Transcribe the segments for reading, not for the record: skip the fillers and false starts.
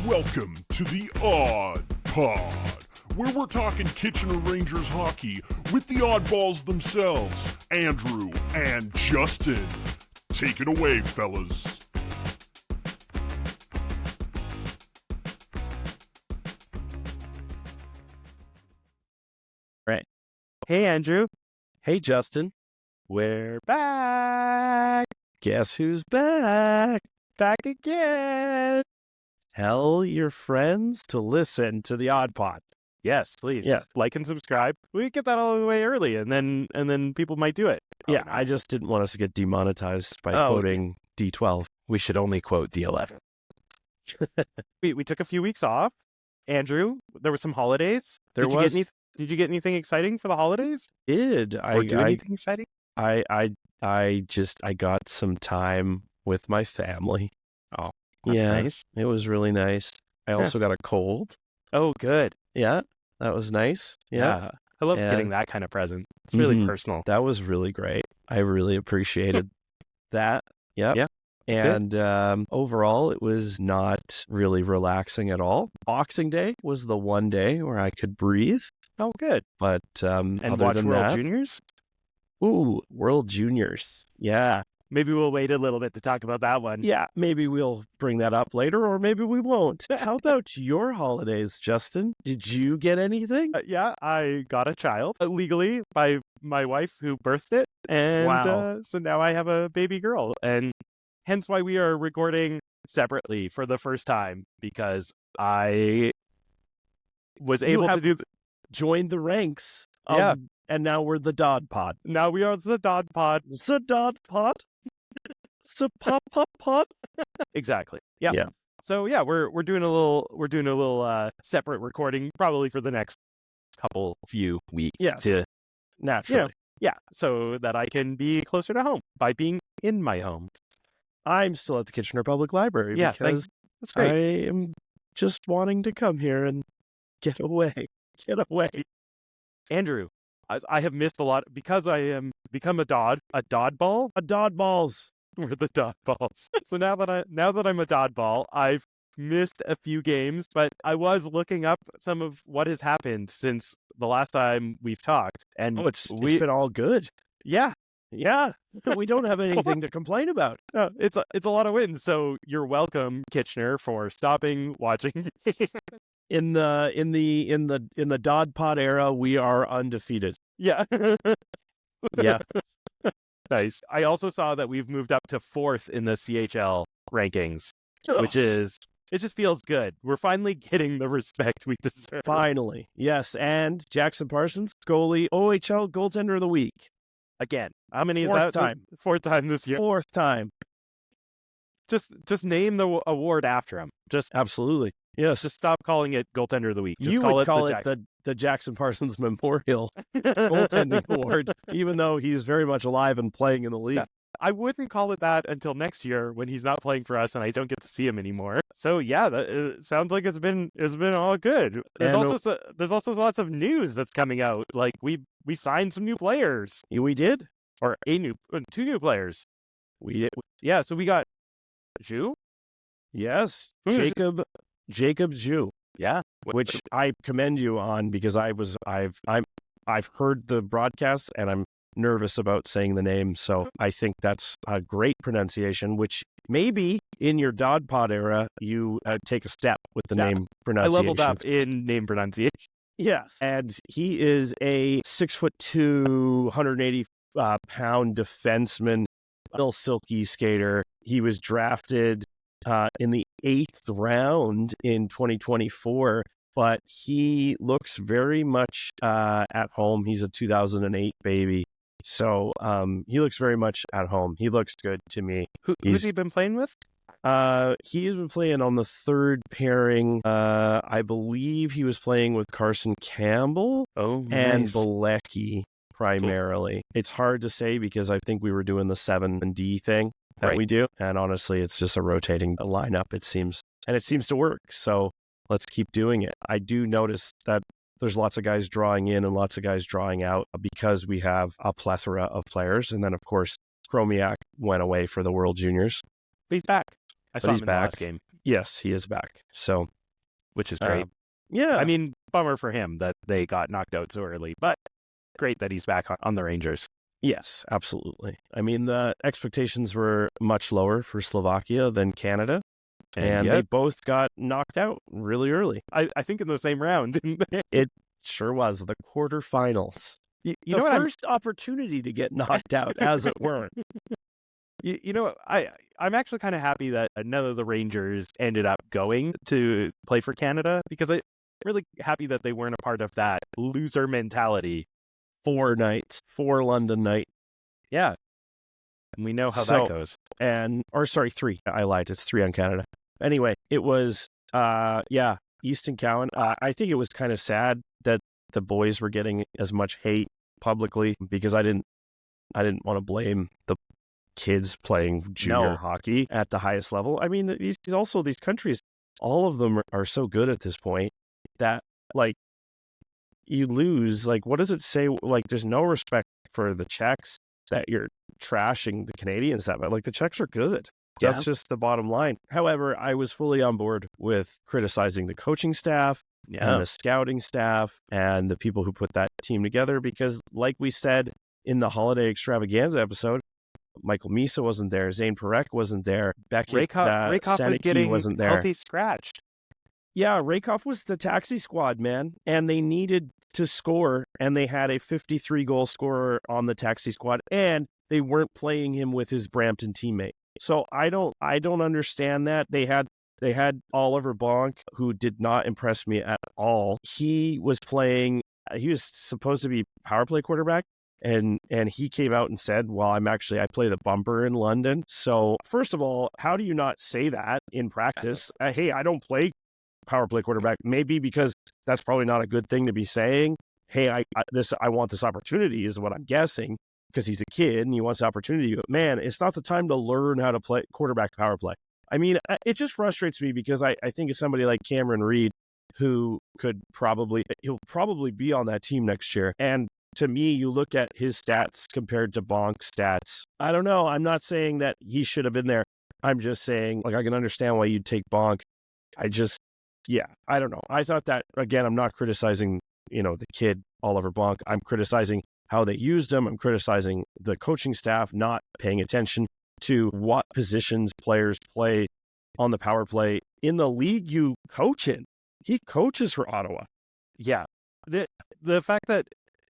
Welcome to the Odd Pod, where we're talking Kitchener Rangers hockey with the AudBalls themselves, Andrew and Justin. Take it away, fellas. Right. Hey, Andrew. Hey, Justin. We're back. Guess who's back? Back again. Tell your friends to listen to the Odd Pod. Yes, please. Yeah. Like and subscribe. We get that all the way early, and then people might do it. Yeah, I just didn't want us to get demonetized by Oh, quoting D12. We should only quote D11. we took a few weeks off. Andrew, there were some holidays. Did you get anything exciting for the holidays? Did Or do anything exciting? I got some time with my family. Oh, that's nice. It was really nice. I also got a cold. Oh, good. Yeah, that was nice. Yeah. I love getting that kind of present. It's really personal. That was really great. I really appreciated that. Yep. Yeah. And overall, it was not really relaxing at all. Boxing Day was the one day where I could breathe. Oh, good. But And other watch than World that, Juniors? Ooh, World Juniors. Yeah. Maybe we'll wait a little bit to talk about that one. Yeah, maybe we'll bring that up later, or maybe we won't. How about your holidays, Justin? Did you get anything? Yeah, I got a child legally by my wife who birthed it. And Wow. so now I have a baby girl. And hence why we are recording separately for the first time, because I was able to do... Joined the ranks. Yeah. And now we're the Dodd Pod. Now we are the Dodd Pod. The Dodd Pod? The Pop Pop Pod? Exactly. Yeah. Yeah. So yeah, we're doing a little separate recording probably for the next few weeks. Yes. Naturally. Yeah, so that I can be closer to home by being in my home. I'm still at the Kitchener Public Library because That's great. I am just wanting to come here and get away. Get away. Andrew, I have missed a lot because I am become a Dodd ball. A AudBalls. We're the Dodd balls. So now that I'm a Dodd ball, I've missed a few games, but I was looking up some of what has happened since the last time we've talked. And It's been all good. Yeah. Yeah. We don't have anything to complain about. No, it's a lot of wins. So you're welcome, Kitchener, for stopping watching. In the Dodd Pod era, we are undefeated. Yeah. Yeah. Nice. I also saw that we've moved up to 4th in the CHL rankings, which is, it just feels good. We're finally getting the respect we deserve. Finally. Yes. And Jackson Parsons, goalie, OHL goaltender of the week. Again. How many is Fourth that? time. Fourth time this year. Fourth time. Just name the award after him. Absolutely. Yes. Just stop calling it goaltender of the week. Just You call would it call the it Jackson. the Jackson Parsons Memorial Goaltending Award, even though he's very much alive and playing in the league. Yeah. I wouldn't call it that until next year when he's not playing for us and I don't get to see him anymore. So yeah, it sounds like it's been all good. There's also lots of news that's coming out. Like we signed some new players, We did. or two new players. We did. Yeah, so we got Zhu. Yes. Who is Jacob Zhu, Yeah, which I commend you on because I've heard the broadcast and I'm nervous about saying the name. So I think that's a great pronunciation, which maybe in your Dodd Pod era, you take a step with the name I pronunciation. leveled up in name pronunciation. Yes. And he is a 6'2", 180 pound defenseman, little silky skater. He was drafted in the 8th round in 2024, but he looks very much at home. He's a 2008 baby. So he looks very much at home. He looks good to me. Who's he been playing with? He's been playing on the third pairing. I believe he was playing with Carson Campbell and Nice. Bilecki primarily. It's hard to say because I think we were doing the 7D thing that we do. And honestly, it's just a rotating lineup, it seems. And it seems to work. So let's keep doing it. I do notice that there's lots of guys drawing in and lots of guys drawing out because we have a plethora of players. And then, of course, Chromiak went away for the World Juniors. But he's back. I saw him he's in the back. last game. Yes, he is back. So which is great. Yeah. I mean, bummer for him that they got knocked out so early, but great that he's back on the Rangers. Yes, absolutely. I mean, the expectations were much lower for Slovakia than Canada, and they both got knocked out really early. I think in the same round, didn't they? It sure was. The quarterfinals. You the know what? First opportunity to get knocked out, as it were. You know, I'm actually kind of happy that none of the Rangers ended up going to play for Canada, because I'm really happy that they weren't a part of that loser mentality. 4 nights, 4 London night. Yeah. And we know how that goes. Sorry, 3. I lied. It's 3 on Canada. Anyway, it was, Easton Cowan. I think it was kind of sad that the boys were getting as much hate publicly, because I didn't want to blame the kids playing junior hockey at the highest level. I mean, these countries, all of them are so good at this point that, like, you lose, like, what does it say? Like, there's no respect for the Czechs, that you're trashing the Canadians that way. Like, the Czechs are good. That's just the bottom line. However, I was fully on board with criticizing the coaching staff and the scouting staff and the people who put that team together, because, like we said in the holiday extravaganza episode, Michael Misa wasn't there, Zane Perek wasn't there, Beckett Rakoff was getting wasn't there. healthy scratched. Yeah, Rakoff was the taxi squad, man, and they needed to score, and they had a 53-goal scorer on the taxi squad, and they weren't playing him with his Brampton teammate. So I don't understand that. They had Oliver Bonk, who did not impress me at all. He was supposed to be power play quarterback, and he came out and said, well, I play the bumper in London. So first of all, how do you not say that in practice? Hey, I don't play power play quarterback. Maybe because that's probably not a good thing to be saying. Hey, I want this opportunity, is what I'm guessing, because he's a kid and he wants the opportunity. But man, it's not the time to learn how to play quarterback power play. I mean, it just frustrates me, because I think it's somebody like Cameron Reed, who he'll probably be on that team next year. And to me, you look at his stats compared to Bonk's stats. I don't know. I'm not saying that he should have been there. I'm just saying, like, I can understand why you'd take Bonk. I don't know. I thought that, again, I'm not criticizing, the kid, Oliver Bonk. I'm criticizing how they used him. I'm criticizing the coaching staff not paying attention to what positions players play on the power play in the league you coach in. He coaches for Ottawa. Yeah. The fact that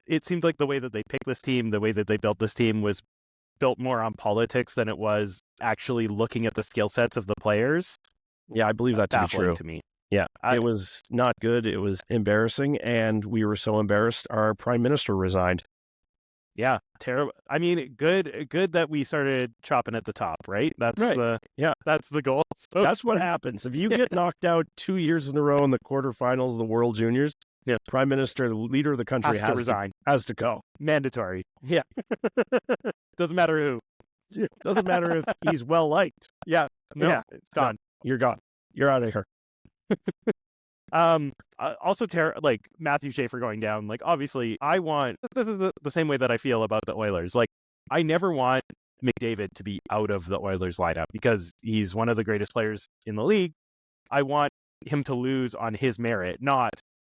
it seemed like the way that they picked this team, the way that they built this team, was built more on politics than it was actually looking at the skill sets of the players. Yeah, I believe that to be true. To me. Yeah, it was not good. It was embarrassing, and we were so embarrassed, our prime minister resigned. Yeah, terrible. I mean, good that we started chopping at the top, right? That's right. That's the goal. So that's what happens. If you get knocked out 2 years in a row in the quarterfinals of the World Juniors, prime minister, the leader of the country, has to resign. Has to go. Mandatory. Yeah. Doesn't matter who. Doesn't matter if he's well liked. Yeah. No, it's gone. No, you're gone. You're out of here. Also, like Matthew Schaefer going down. Like, obviously, this is the same way that I feel about the Oilers. Like, I never want McDavid to be out of the Oilers lineup, because he's one of the greatest players in the league. I want him to lose on his merit, not.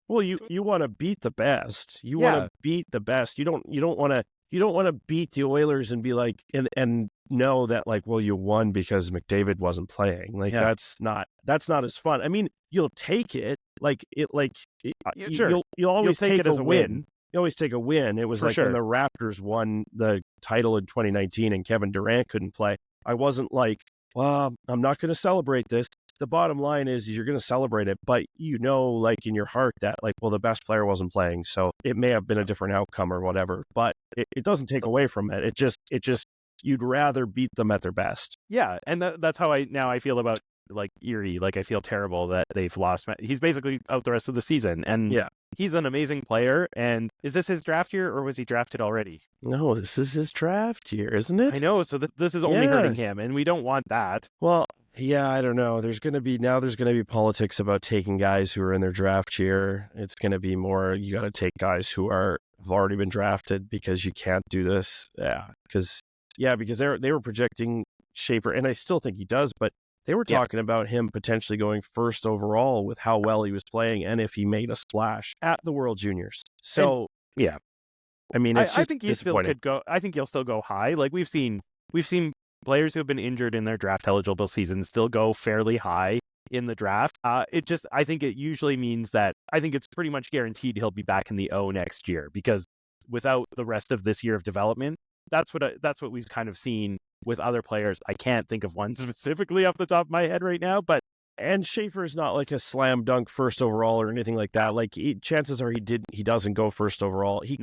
Well, you want to beat the best. You want to beat the best. You don't want to beat the Oilers and be like, and know that, like, well, you won because McDavid wasn't playing. Like, that's not as fun. I mean, you'll take it. Sure. You'll always take it as a win. You always take a win. It was when the Raptors won the title in 2019 and Kevin Durant couldn't play. I wasn't like, well, I'm not going to celebrate this. The bottom line is you're going to celebrate it, but like in your heart that, like, well, the best player wasn't playing, so it may have been a different outcome or whatever, but it doesn't take away from it. It just you'd rather beat them at their best. Yeah, and that's how I feel about, like, Erie. Like, I feel terrible that they've lost. He's basically out the rest of the season, and he's an amazing player. And is this his draft year, or was he drafted already? No, this is his draft year, isn't it? I know. So this is only hurting him, and we don't want that. Well, yeah, I don't know. There's going to be politics about taking guys who are in their draft year. It's going to be more, you got to take guys who have already been drafted, because you can't do this. Because they were projecting Schaefer, and I still think he does, but They were talking about him potentially going first overall with how well he was playing and if he made a splash at the World Juniors. So, I mean, it's just I think he still could go. I think he'll still go high. Like we've seen players who have been injured in their draft eligible season still go fairly high in the draft. I think it usually means that I think it's pretty much guaranteed he'll be back in the O next year, because without the rest of this year of development, that's what we've kind of seen with other players. I can't think of one specifically off the top of my head right now, but and Schaefer's not like a slam dunk first overall or anything like that. Like chances are he doesn't go first overall. He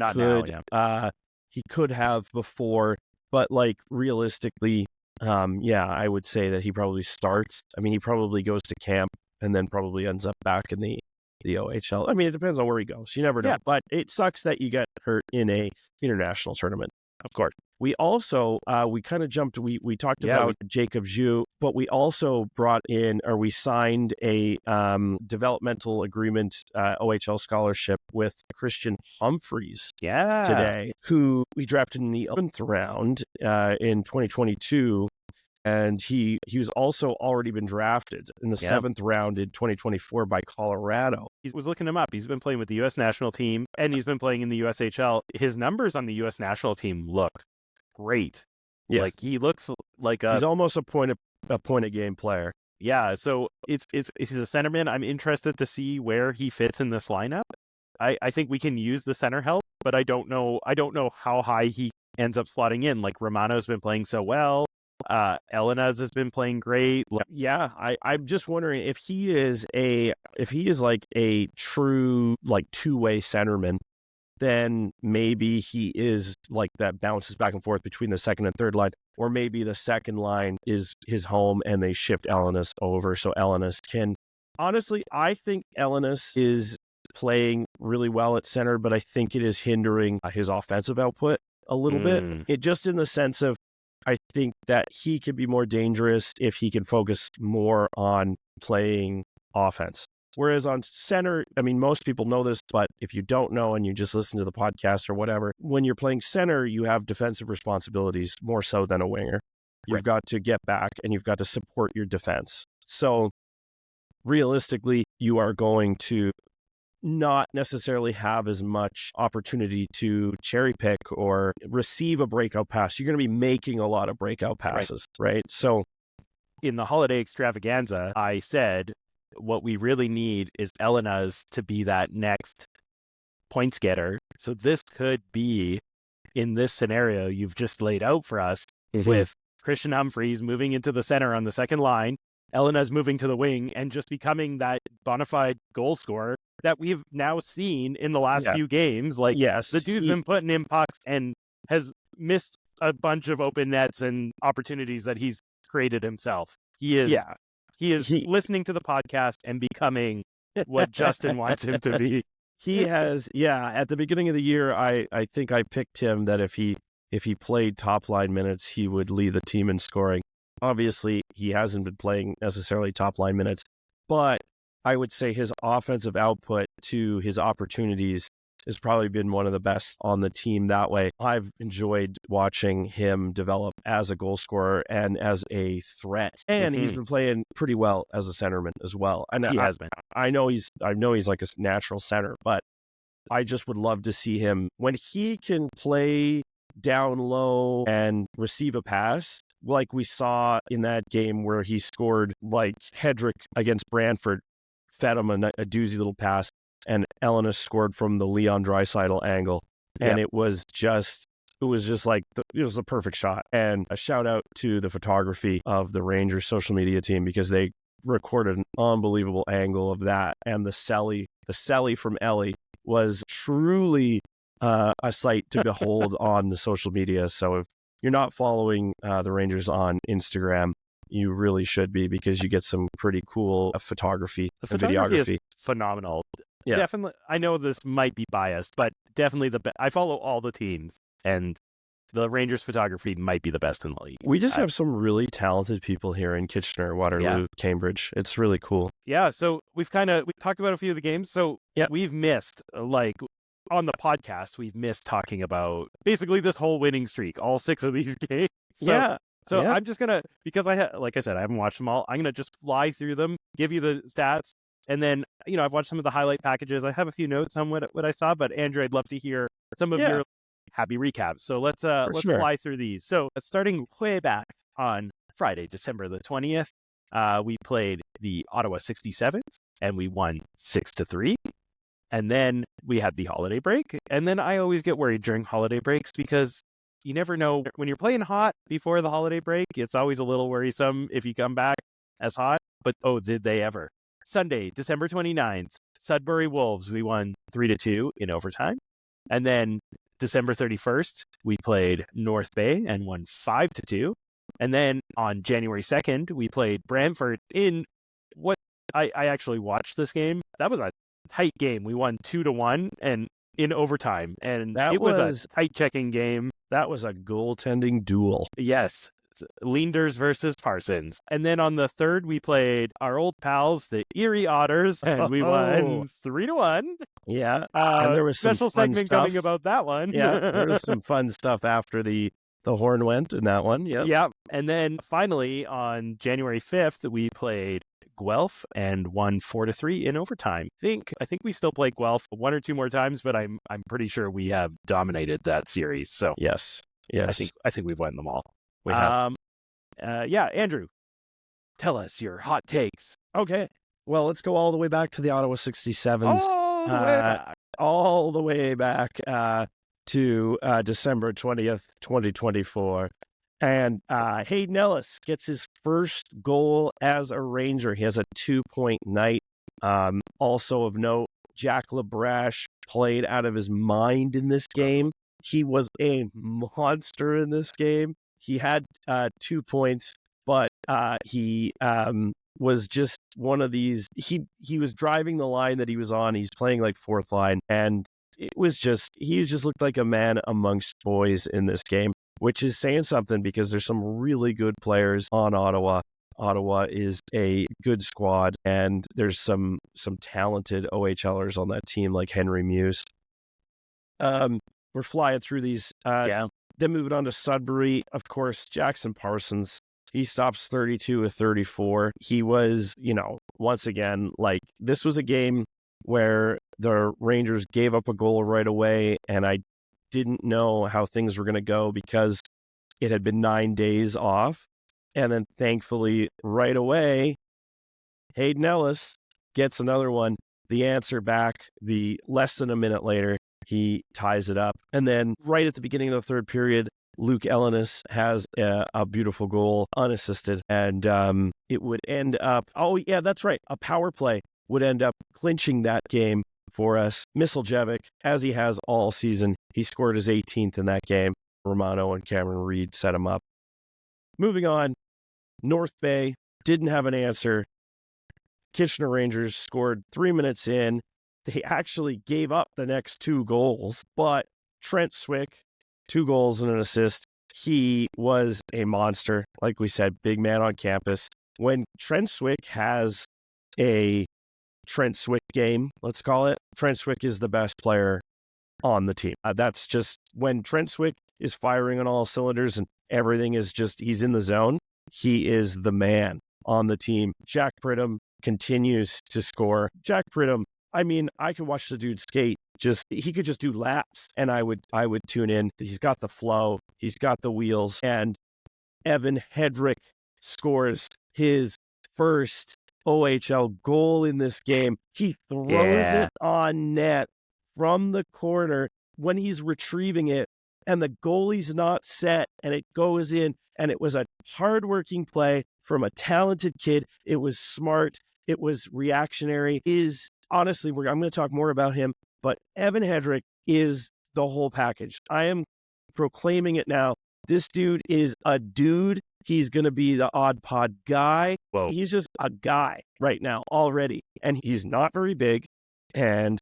could have before, but like realistically, I would say that he probably starts. I mean, he probably goes to camp and then probably ends up back in the OHL. I mean, it depends on where he goes. You never know. Yeah. But it sucks that you get hurt in a international tournament. Of course. We also, we kind of jumped, we talked about Jacob Zhu, but we also we signed a developmental agreement, OHL scholarship with Christian Humphreys today, who we drafted in the 11th round in 2022. And he was also already been drafted in the 7th round in 2024 by Colorado. He was looking him up. He's been playing with the U.S. national team, and he's been playing in the USHL. His numbers on the U.S. national team look great. Yes. Like he looks like he's almost a point of game player. Yeah, so he's a centerman. I'm interested to see where he fits in this lineup. I think we can use the center help, but I don't know how high he ends up slotting in. Like Romano's been playing so well. Elena's has been playing great. Yeah, I'm just wondering if he is like a true like two-way centerman, then maybe he is like that bounces back and forth between the second and third line, or maybe the second line is his home and they shipped Elena's over so Elena's can. Honestly, I think Elena's is playing really well at center, but I think it is hindering his offensive output a little bit. It just in the sense of I think that he could be more dangerous if he can focus more on playing offense. Whereas on center, I mean, most people know this, but if you don't know and you just listen to the podcast or whatever, when you're playing center, you have defensive responsibilities more so than a winger. You've got to get back and you've got to support your defense. So realistically, you are going to not necessarily have as much opportunity to cherry pick or receive a breakout pass. You're going to be making a lot of breakout passes, right? So in the holiday extravaganza, I said what we really need is Elena's to be that next points getter. So this could be, in this scenario you've just laid out for us, with Christian Humphreys moving into the center on the second line, Elena's moving to the wing, and just becoming that bona fide goal scorer that we've now seen in the last few games. Like, the dude's been putting in pucks and has missed a bunch of open nets and opportunities that he's created himself. He is listening to the podcast and becoming what Justin wants him to be. He has, at the beginning of the year, I think I picked him that if he played top line minutes, he would lead the team in scoring. Obviously, he hasn't been playing necessarily top line minutes, but I would say his offensive output to his opportunities has probably been one of the best on the team that way. I've enjoyed watching him develop as a goal scorer and as a threat. And he's been playing pretty well as a centerman as well. And he has been. I know he's like a natural center, but I just would love to see him when he can play down low and receive a pass, like we saw in that game where he scored, like Hedrick against Brantford, fed him a doozy little pass, and Elena scored from the Leon Draisaitl angle. And it was just like, it was a perfect shot. And a shout out to the photography of the Rangers social media team, because they recorded an unbelievable angle of that. And the celly from Ellie was truly a sight to behold on the social media. So if you're not following the Rangers on Instagram, you really should be, because you get some pretty cool photography and videography. Is phenomenal. Yeah. Definitely. I know this might be biased, but definitely I follow all the teams, and the Rangers photography might be the best in the league. We just have some really talented people here in Kitchener, Waterloo, Cambridge. It's really cool. Yeah. So we talked about a few of the games. So we've missed, like, on the podcast, we've missed talking about basically this whole winning streak, all 6 of these games. So So Yeah. I'm just gonna, because like I said, I haven't watched them all. I'm gonna just fly through them, give you the stats, and then I've watched some of the highlight packages. I have a few notes on what I saw, but Andrew, I'd love to hear some of your happy recaps. So let's sure. fly through these. So starting way back on Friday, December the 20th, we played the Ottawa 67s and we won 6-3. And then we had the holiday break. And then I always get worried during holiday breaks because you never know when you're playing hot before the holiday break. It's always a little worrisome if you come back as hot. But oh, did they ever? Sunday, December 29th, Sudbury Wolves, we won 3-2 in overtime. And then December 31st, we played North Bay and won 5-2. And then on January 2nd, we played Brantford in what I actually watched this game. That was a tight game. We won 2-1 and in overtime. And it was a tight checking game. That was a goaltending duel. Yes. Leanders versus Parsons. And then on the 3rd, we played our old pals, the Erie Otters, and we won 3-1. Yeah. And there was special some fun segment stuff coming about that one. Yeah. There was some fun stuff after the horn went in that one. Yeah. Yeah. And then finally on January 5th, we played Guelph and won 4-3 in overtime. I think we still play Guelph one or two more times, but I'm pretty sure we have dominated that series. So yes. I think we've won them all. We have. Andrew, tell us your hot takes. Okay. Well, let's go all the way back to the Ottawa 67s. All the way back. All the way back to December 20th, 2024. And Hayden Ellis gets his first goal as a Ranger. He has a 2-point night. Also of note, Jack LeBrash played out of his mind in this game. He was a monster in this game. He had 2 points, but he was just one of these. He was driving the line that he was on. He's playing like fourth line, and he just looked like a man amongst boys in this game, which is saying something because there's some really good players on Ottawa. Ottawa is a good squad, and there's some talented OHLers on that team like Henry Muse. We're flying through these. Then moving on to Sudbury, of course, Jackson Parsons. He stops 32 of 34. He was, once again, like this was a game where the Rangers gave up a goal right away, and I didn't know how things were going to go because it had been 9 days off. And then thankfully, right away, Hayden Ellis gets another one. The answer back, the less than a minute later, he ties it up. And then right at the beginning of the third period, Luke Ellenis has a beautiful goal, unassisted. And it would end up, that's right, a power play would end up clinching that game for us. Misiljevic, as he has all season, he scored his 18th in that game. Romano and Cameron Reed set him up. Moving on, North Bay didn't have an answer. Kitchener Rangers scored 3 minutes in. They actually gave up the next 2 goals, but Trent Swick, 2 goals and an assist. He was a monster. Like we said, big man on campus. When Trent Swick has a Trent Swick game, let's call it, Trent Swick is the best player on the team. That's just when Trent Swick is firing on all cylinders and everything is just, he's in the zone. He is the man on the team. Jack Pridham continues to score. Jack Pridham, I mean, I could watch the dude skate. He could just do laps and I would tune in. He's got the flow. He's got the wheels. And Evan Hedrick scores his first OHL goal in this game. He throws it on net from the corner when he's retrieving it and the goalie's not set and it goes in. And it was a hardworking play from a talented kid. It was smart. It was reactionary. Honestly, I'm going to talk more about him, but Evan Hedrick is the whole package. I am proclaiming it now. This dude is a dude. He's going to be the odd pod guy. Whoa. He's just a guy right now already. And he's not very big. And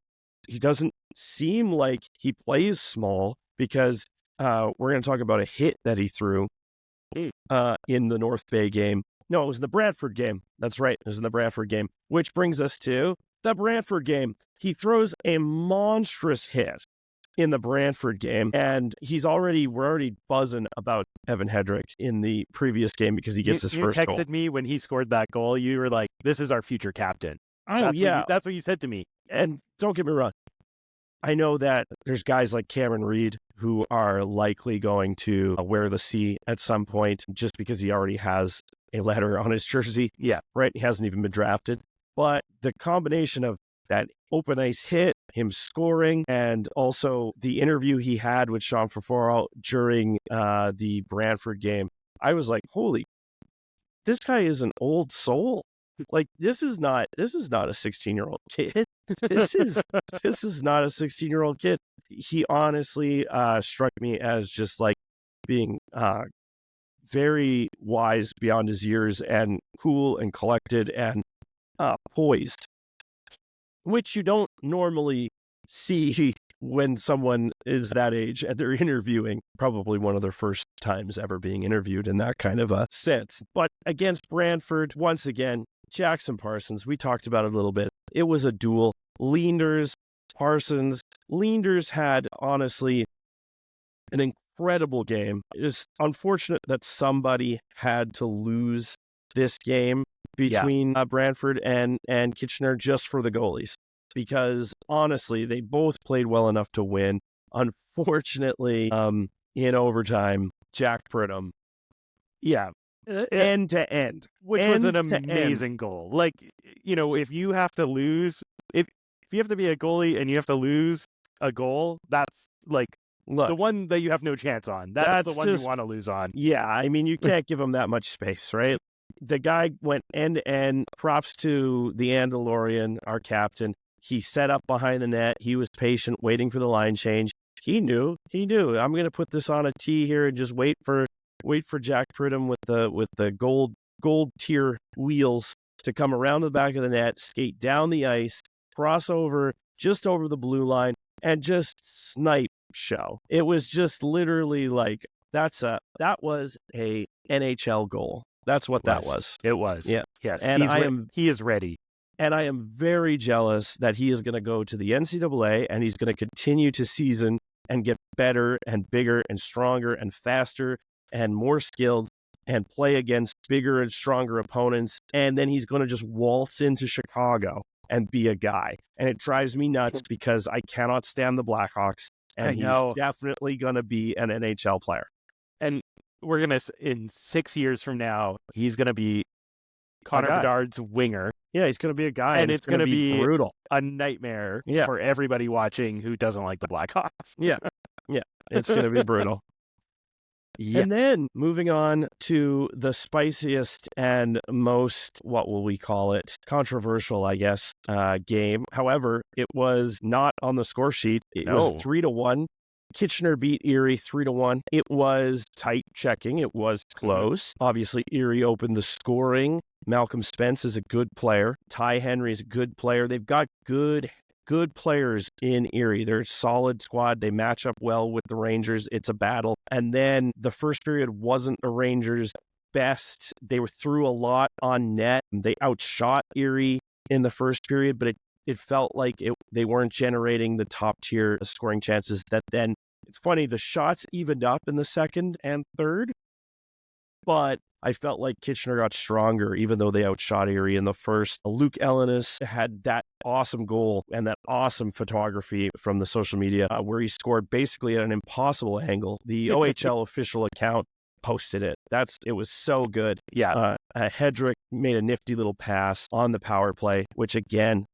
he doesn't seem like he plays small because we're going to talk about a hit that he threw in the North Bay game. No, it was in the Brantford game. That's right. It was in the Brantford game, which brings us to the Brantford game. He throws a monstrous hit in the Brantford game, and we're already buzzing about Evan Hedrick in the previous game because he gets his first goal. You texted me when he scored that goal. You were like, "This is our future captain." Oh, That's what you said to me. And don't get me wrong, I know that there's guys like Cameron Reid who are likely going to wear the C at some point just because he already has a letter on his jersey. Yeah. Right? He hasn't even been drafted. But the combination of that open ice hit, him scoring, and also the interview he had with Sean Fafaro during the Brantford game, I was like, holy, this guy is an old soul. Like, this is not a 16-year-old kid. This is not a 16-year-old kid. He honestly struck me as just like being very wise beyond his years and cool and collected and poised, which you don't normally see when someone is that age and they're interviewing, probably one of their first times ever being interviewed in that kind of a sense. But against Brantford, once again, Jackson Parsons, we talked about it a little bit. It was a duel. Leenders, Parsons. Leenders had, honestly, an incredible game. It is unfortunate that somebody had to lose this game between Brantford and Kitchener just for the goalies, because honestly, they both played well enough to win. Unfortunately, in overtime, Jack Pridham, end to end, which was an amazing goal. Like, if you have to lose, if you have to be a goalie and you have to lose a goal, that's like the one that you have no chance on. That's the one you want to lose on. Yeah, I mean, you can't give him that much space, right? The guy went end to end. Props to the Andalorian, our captain. He set up behind the net. He was patient, waiting for the line change. He knew. I'm going to put this on a tee here and just wait for Jack Pridham with the gold tier wheels to come around the back of the net, skate down the ice, cross over just over the blue line, and just snipe show. It was just literally like that was a NHL goal. That's what that was. It was. Yeah. Yes. And he is ready. And I am very jealous that he is going to go to the NCAA and he's going to continue to season and get better and bigger and stronger and faster and more skilled and play against bigger and stronger opponents. And then he's going to just waltz into Chicago and be a guy. And it drives me nuts because I cannot stand the Blackhawks. And he's definitely going to be an NHL player. And we're going to, in 6 years from now, he's going to be Connor Bedard's winger. Yeah, he's going to be a guy. And it's going to be brutal. A nightmare for everybody watching who doesn't like the Blackhawks. Yeah. It's going to be brutal. Yeah. And then moving on to the spiciest and most, what will we call it, controversial, I guess, game. However, it was not on the score sheet. It was 3-1. Kitchener beat Erie 3-1. It was tight checking. It was close. Obviously, Erie opened the scoring. Malcolm Spence is a good player. Ty Henry is a good player. They've got good players in Erie. They're a solid squad. They match up well with the Rangers. It's a battle. And then the first period wasn't the Rangers' best. They were through a lot on net. They outshot Erie in the first period, but it felt like they weren't generating the top tier scoring chances that then, it's funny, the shots evened up in the second and third, but I felt like Kitchener got stronger even though they outshot Erie in the first. Luke Ellenis had that awesome goal and that awesome photography from the social media where he scored basically at an impossible angle. The OHL official account posted it. It was so good. Yeah. Hedrick made a nifty little pass on the power play, which again,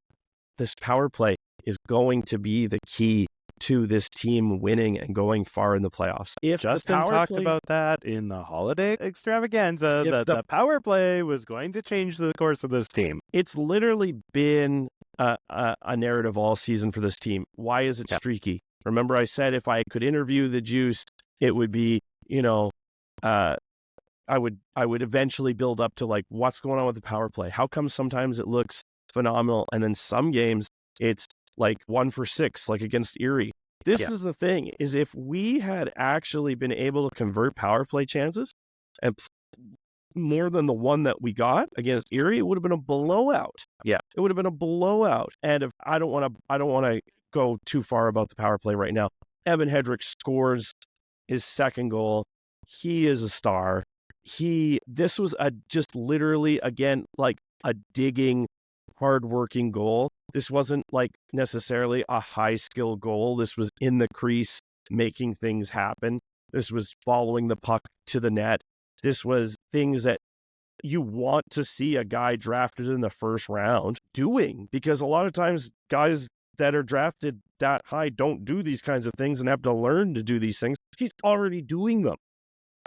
this power play is going to be the key to this team winning and going far in the playoffs. If Justin talked about that in the holiday extravaganza, that the power play was going to change the course of this team. It's literally been a narrative all season for this team. Why is it streaky? Remember I said if I could interview the Juice, it would be, I would eventually build up to like, what's going on with the power play? How come sometimes it looks phenomenal and then some games it's like 1 for 6, like against Erie. This is the thing, is if we had actually been able to convert power play chances and more than the one that we got against Erie, it would have been a blowout. Yeah. It would have been a blowout. And if I don't want to go too far about the power play right now, Evan Hedrick scores his second goal. He is a star. This was just literally, again, like a digging, hardworking goal. This wasn't like necessarily a high skill goal. This was in the crease, making things happen. This was following the puck to the net. This was things that you want to see a guy drafted in the first round doing, because a lot of times guys that are drafted that high don't do these kinds of things and have to learn to do these things. He's already doing them.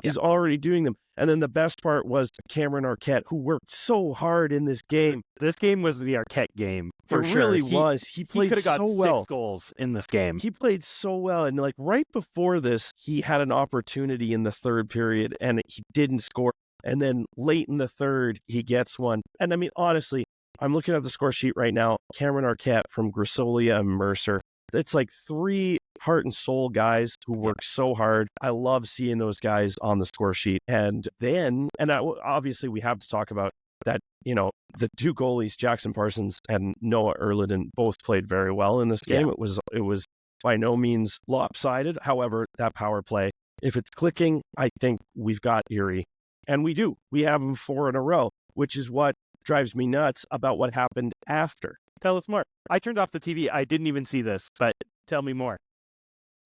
He's already doing them. And then the best part was Cameron Arquette, who worked so hard in this game. This game was the Arquette game, for it sure. Really was. He played could have got so well. 6 goals in this game. He played so well. And like right before this, he had an opportunity in the third period and he didn't score. And then late in the third, he gets one. And I mean, honestly, I'm looking at the score sheet right now. Cameron Arquette from Grisolia and Mercer. It's like 3 heart and soul guys who work so hard. I love seeing those guys on the score sheet. And then, obviously we have to talk about that, you know, the 2 goalies, Jackson Parsons and Noah Erliden, both played very well in this game. It was by no means lopsided. However, that power play, if it's clicking, I think we've got Erie. And we do. We have them 4 in a row, which is what drives me nuts about what happened after. Tell us more. I turned off the TV. I didn't even see this, but tell me more.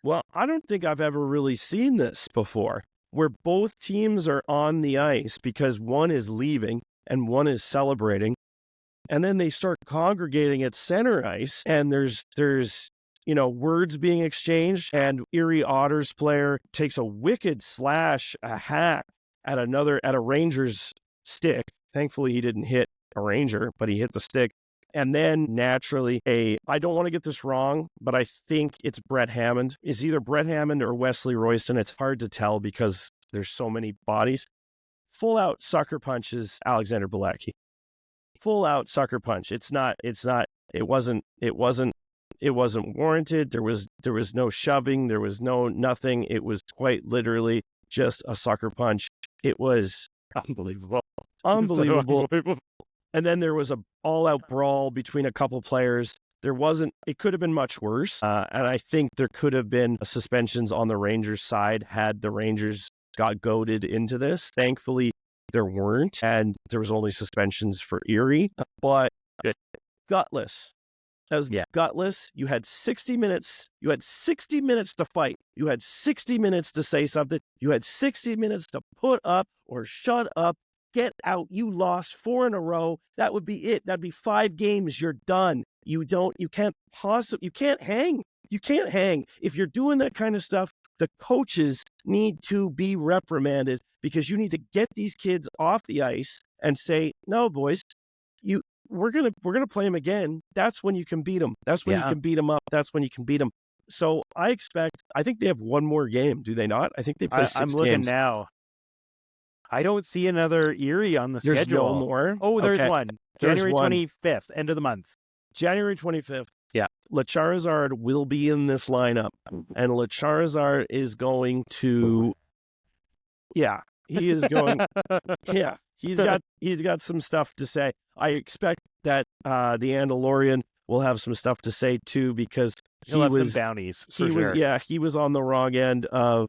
Well, I don't think I've ever really seen this before, where both teams are on the ice because one is leaving and one is celebrating. And then they start congregating at center ice, and there's you know, words being exchanged, and Erie Otters player takes a wicked slash, a hack at a Rangers stick. Thankfully, he didn't hit a Ranger, but he hit the stick. And then naturally, I don't want to get this wrong, but I think it's Brett Hammond. It's either Brett Hammond or Wesley Royston. It's hard to tell because there's so many bodies. Full out sucker punches Alexander Bilecki. Full out sucker punch. It wasn't warranted. There was no shoving. There was nothing. It was quite literally just a sucker punch. It was unbelievable. Unbelievable. And then there was a all-out brawl between a couple players. It could have been much worse. And I think there could have been suspensions on the Rangers side had the Rangers got goaded into this. Thankfully, there weren't. And there was only suspensions for Erie. But gutless. That was gutless. You had 60 minutes. You had 60 minutes to fight. You had 60 minutes to say something. You had 60 minutes to put up or shut up. Get out. You lost 4 in a row. That would be it. That'd be 5 games. You're done. You can't hang. You can't hang. If you're doing that kind of stuff, the coaches need to be reprimanded because you need to get these kids off the ice and say, no, boys, we're gonna play them again. That's when you can beat them. That's when you can beat them up. That's when you can beat them. So I think they have one more game. Do they not? I think they play 6 games. I'm looking now. I don't see another Erie on the schedule. There's no more? Oh, there's one. January 25th, end of the month. January 25th. Yeah. LeCharizard will be in this lineup. And LeCharizard is going to... Yeah. He is going... yeah. He's got some stuff to say. I expect that the Andalorian will have some stuff to say too, because he'll have some bounties. He was on the wrong end of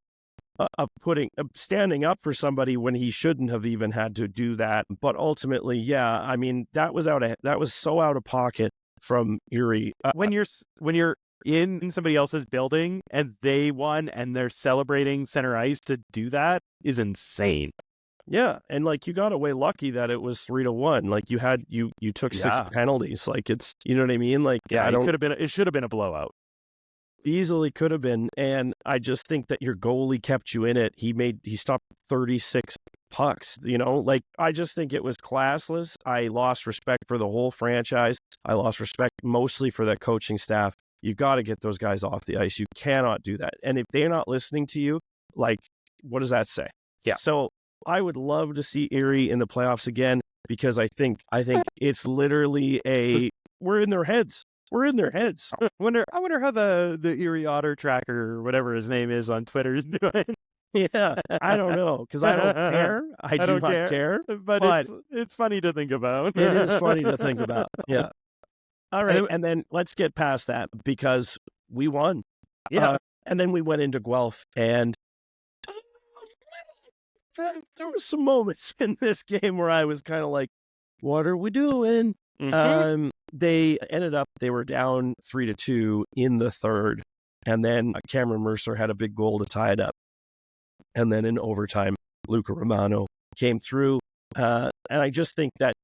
standing up for somebody when he shouldn't have even had to do that. But ultimately, I mean, that was so out of pocket from Erie. When you're in somebody else's building and they won and they're celebrating center ice, to do that is insane. Yeah, and like you got away lucky that it was 3-1. Like you took 6 penalties. Like it's, you know what I mean? Like it should have been a blowout. Easily could have been, and I just think that your goalie kept you in it. He stopped 36 pucks, you know? Like I just think it was classless. I lost respect for the whole franchise. I lost respect mostly for that coaching staff. You got to get those guys off the ice. You cannot do that. And if they're not listening to you, like what does that say? Yeah. So I would love to see Erie in the playoffs again, because I think it's literally we're in their heads. We're in their heads. I wonder how the Erie Otter tracker, or whatever his name is on Twitter, is doing. Yeah, I don't know, because I don't care. I do not care. But it's funny to think about. It is funny to think about. Yeah. All right, and then let's get past that because we won. Yeah. And then we went into Guelph, and there were some moments in this game where I was kind of like, what are we doing? They ended up, they were down 3-2 in the third. And then Cameron Mercer had a big goal to tie it up. And then in overtime, Luca Romano came through. And I just think that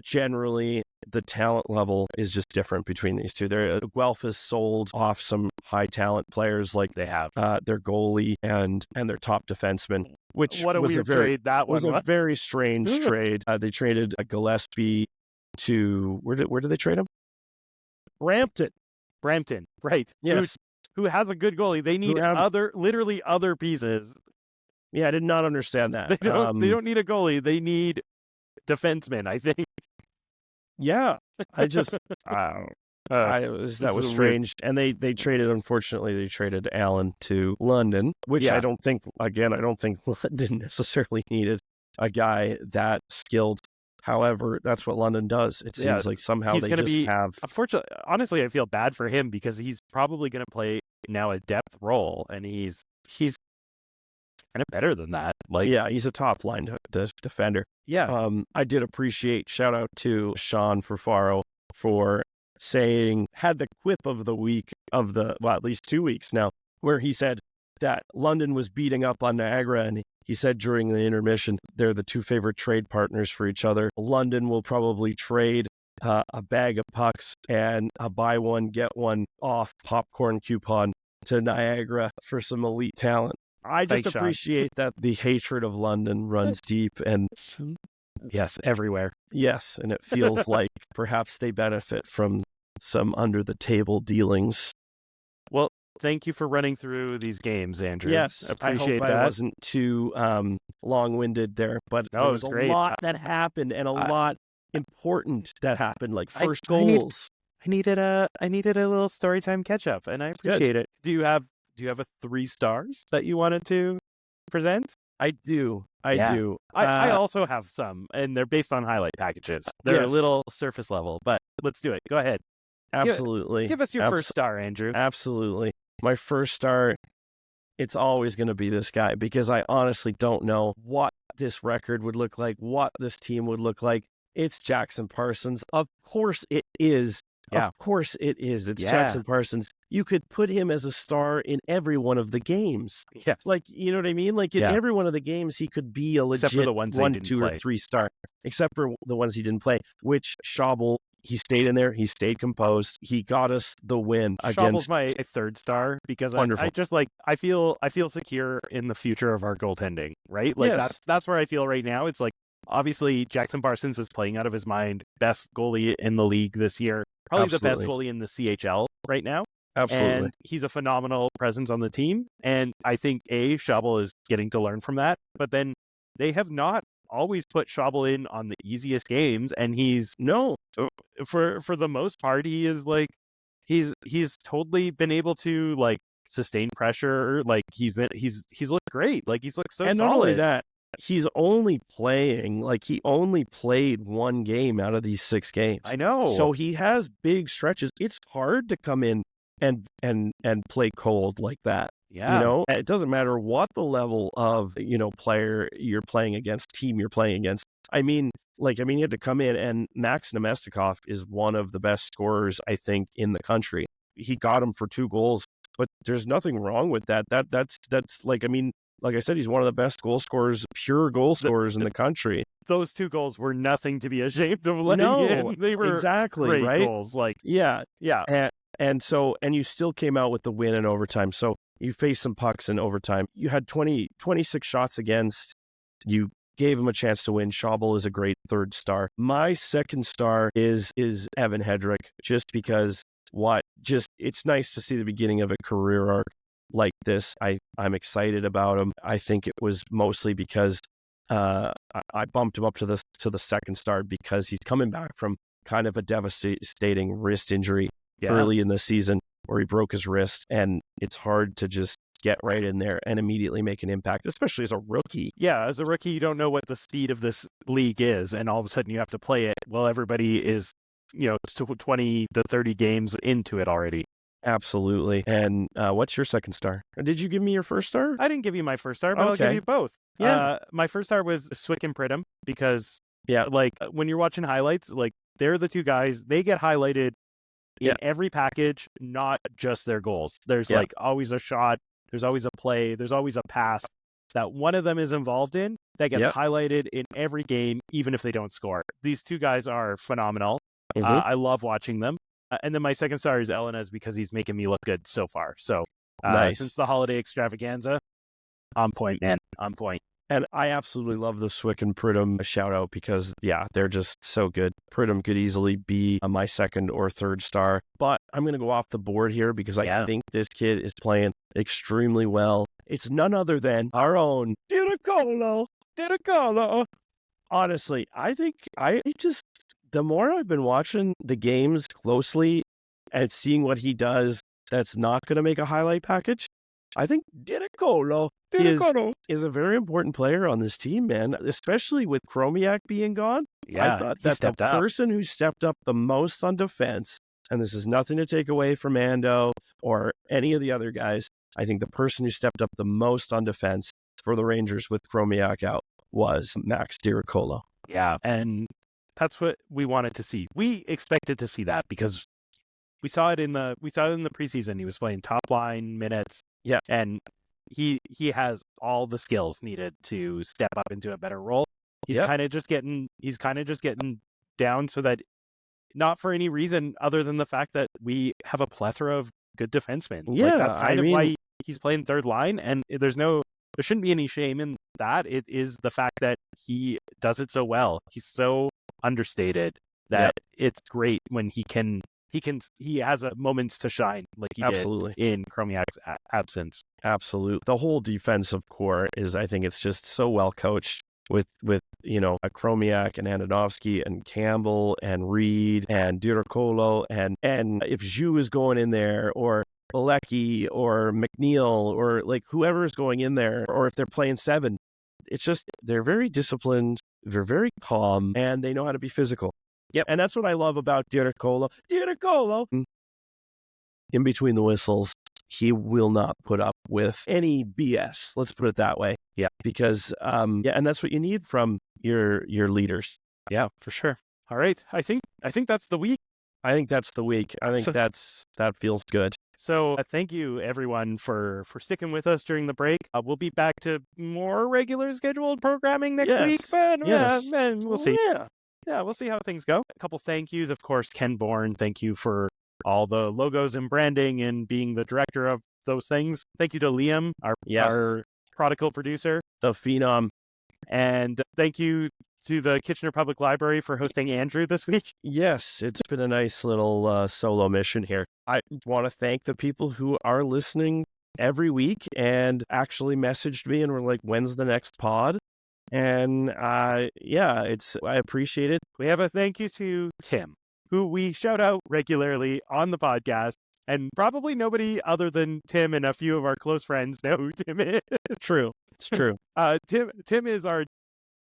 generally the talent level is just different between these two. Guelph has sold off some high talent players, like They have. their goalie and their top defenseman, which What a was weird trade that was one a very strange trade. They traded a Gillespie to where did they trade him? Brampton, right? Yes, Who has a good goalie? They need literally other pieces. Yeah, I did not understand that. They don't need a goalie. They need defensemen, I think. Yeah, I just that was strange. And they traded, unfortunately, they traded Allen to London, which I don't think London necessarily needed a guy that skilled. However, that's what London does. It seems like somehow he's they gonna just have. Unfortunately, honestly, I feel bad for him because he's probably going to play now a depth role, and he's kind of better than that. Like, yeah, he's a top line defender. Yeah. I did appreciate, shout out to Sean Furfaro for had the quip of the week of at least 2 weeks now, where he said that London was beating up on Niagara, and he said during the intermission, they're the two favorite trade partners for each other. London will probably trade a bag of pucks and a buy one, get one off popcorn coupon to Niagara for some elite talent. I just appreciate that the hatred of London runs deep, and yes, everywhere. Yes, and it feels like perhaps they benefit from some under-the-table dealings. Well, thank you for running through these games, Andrew. Yes, appreciate I hope that. I wasn't too long-winded there, but there was a lot that happened, and a lot important that happened, like first goals. I needed a little story time catch-up, and I appreciate it. Do you have a 3 stars that you wanted to present? I do. I do. I also have some, and they're based on highlight packages. They're a little surface level, but let's do it. Go ahead. Absolutely. Give us your first star, Andrew. Absolutely. My first star, it's always going to be this guy, because I honestly don't know what this record would look like, what this team would look like. It's Jackson Parsons. Of course it is. Yeah. Of course it is. It's Jackson Parsons. You could put him as a star in every one of the games. Yeah. Like, you know what I mean? Like in every one of the games, he could be a legit except for the ones 1, 2, or 3 star. Except for the ones he didn't play, which Shabble, he stayed in there. He stayed composed. He got us the win against. Shable's my 3rd star because I just I feel secure in the future of our goaltending, right? Like that's where I feel right now. It's like, obviously Jackson Parsons is playing out of his mind. Best goalie in the league this year. Probably the best goalie in the CHL right now. Absolutely. And he's a phenomenal presence on the team. And I think Shabble is getting to learn from that. But then they have not always put Shabble in on the easiest games. And for the most part, he is like, he's totally been able to like sustain pressure. Like he's looked great. Like he's looked so solid. And not only that, he only played 1 game out of these 6 games. I know. So he has big stretches. It's hard to come in and play cold like that. Yeah. You know, it doesn't matter what the level of, player you're playing against, team you're playing against. I mean, you had to come in, and Max Nemestikov is one of the best scorers, I think, in the country. He got him for 2 goals, but there's nothing wrong with that. That's like I said, he's one of the best pure goal scorers in the country. Those 2 goals were nothing to be ashamed of letting in. They were exactly great goals. Like, yeah. And you still came out with the win in overtime. So you faced some pucks in overtime. You had 26 shots against. You gave him a chance to win. Shabble is a great 3rd star. My 2nd star is Evan Hedrick, just because it's nice to see the beginning of a career arc like this. I'm excited about him. I think it was mostly because I bumped him up to the 2nd star because he's coming back from kind of a devastating wrist injury early in the season where he broke his wrist, and it's hard to just get right in there and immediately make an impact, especially as a rookie. Yeah, as a rookie, you don't know what the speed of this league is, and all of a sudden you have to play it while everybody is 20 to 30 games into it already. Absolutely. And what's your second star? Or did you give me your first star? I didn't give you my first star, but I'll give Okay. you both. Yeah. My first star was Swick and Pridham because, Yeah. when you're watching highlights, they're the two guys. They get highlighted in Yeah. every package, not just their goals. There's Yeah. always a shot. There's always a play. There's always a pass that one of them is involved in that gets Yep. highlighted in every game, even if they don't score. These two guys are phenomenal. Mhm. I love watching them. And then my second star is Elena's because he's making me look good so far. So Nice. since the holiday extravaganza, on point, man. On point. And I absolutely love the Swick and Pridham shout out because, yeah, they're just so good. Pridham could easily be my second or third star, but I'm going to go off the board here because I think this kid is playing extremely well. It's none other than our own Diracolo. Honestly, I think the more I've been watching the games closely and seeing what he does that's not going to make a highlight package, I think Diracolo is a very important player on this team, man, especially with Chromiak being gone. Yeah, I thought that the person who stepped up the most on defense, and this is nothing to take away from Ando or any of the other guys, I think the person who stepped up the most on defense for the Rangers with Chromiak out was Max Diracolo. Yeah, and that's what we wanted to see. We expected to see that because we saw it in the preseason. He was playing top line minutes. Yeah. And he has all the skills needed to step up into a better role. He's kind of just getting down so that, not for any reason other than the fact that we have a plethora of good defensemen. Yeah, that's kind of why he's playing third line, and there shouldn't be any shame in that. It is the fact that he does it so well. He's so understated that it's great when he has a moments to shine like he did in Chromiak's absence. Absolute. The whole defensive core I think it's just so well coached with a Chromiak and Andonovsky and Campbell and Reed and Diracolo and if Zhu is going in there or Bilecki or McNeil or whoever is going in there, or if they're playing 7, it's just they're very disciplined, they're very calm, and they know how to be physical. Yep. And that's what I love about Diracolo. In between the whistles, he will not put up with any BS. Let's put it that way. Yeah. Because, and that's what you need from your leaders. Yeah, for sure. All right. I think that's the week. I think that's the week. I think that feels good. So thank you, everyone, for sticking with us during the break. We'll be back to more regular scheduled programming next week, but we'll see. Yeah, we'll see how things go. A couple thank yous, of course. Ken Bourne, thank you for all the logos and branding and being the director of those things. Thank you to Liam, our prodigal producer. The Phenom. And thank you to the Kitchener Public Library for hosting Andrew this week. Yes, it's been a nice little solo mission here. I want to thank the people who are listening every week and actually messaged me and were like, when's the next pod? And I appreciate it. We have a thank you to Tim, who we shout out regularly on the podcast, and probably nobody other than Tim and a few of our close friends know who Tim is. True. It's true. Tim is our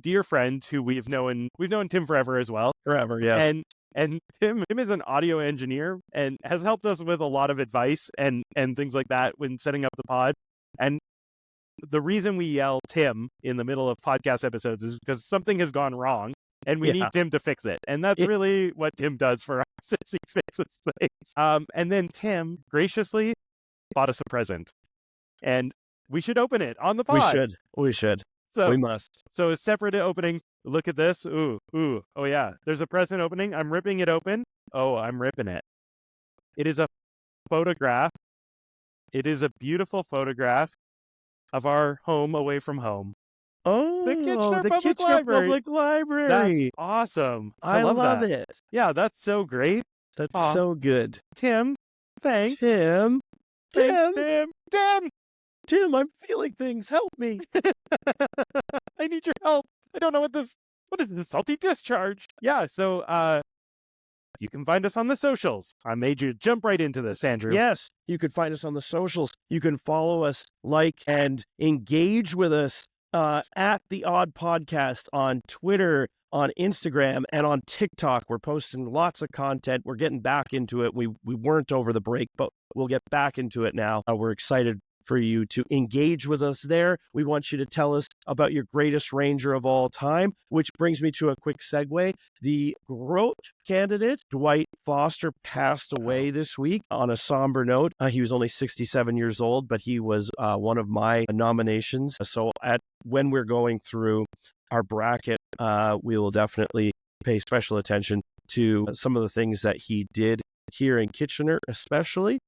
dear friend who we've known Tim forever as well. Forever, yes. And Tim is an audio engineer and has helped us with a lot of advice and things like that when setting up the pod. And the reason we yell Tim in the middle of podcast episodes is because something has gone wrong and we need Tim to fix it. And that's really what Tim does for us, is he fixes things. And then Tim graciously bought us a present. And we should open it on the pod. We should. So, we must. So a separate opening. Look at this. Ooh. Oh, yeah. There's a present opening. I'm ripping it open. Oh, I'm ripping it. It is a photograph. It is a beautiful photograph of our home away from home. Oh, the Kitchener Public Library. That's awesome. I love it. Yeah, that's so great. That's so good. Tim, thanks. Tim, I'm feeling things. Help me. I need your help. I don't know what is this salty discharge? Yeah, so you can find us on the socials. I made you jump right into this, Andrew. Yes, you can find us on the socials. You can follow us, and engage with us at the Odd Podcast on Twitter, on Instagram and on TikTok. We're posting lots of content. We're getting back into it. We weren't over the break, but we'll get back into it now. We're excited for you to engage with us there. We want you to tell us about your greatest ranger of all time, which brings me to a quick segue. The GROAT candidate, Dwight Foster, passed away this week on a somber note. He was only 67 years old, but he was one of my nominations. So when we're going through our bracket, we will definitely pay special attention to some of the things that he did here in Kitchener, especially.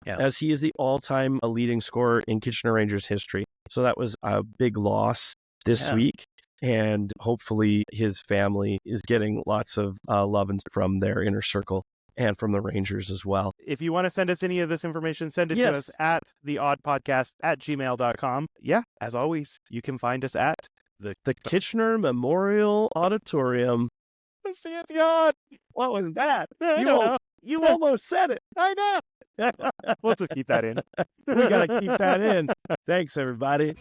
Yeah. As he is the all-time leading scorer in Kitchener Rangers history. So that was a big loss this week, and hopefully his family is getting lots of love from their inner circle and from the Rangers as well. If you want to send us any of this information, send it to us at theoddpodcast@gmail.com. Yeah, as always, you can find us at the Kitchener Memorial Auditorium. Let's see it, the Odd. What was that? You almost said it. I know. We'll just keep that in. We got to keep that in. Thanks, everybody.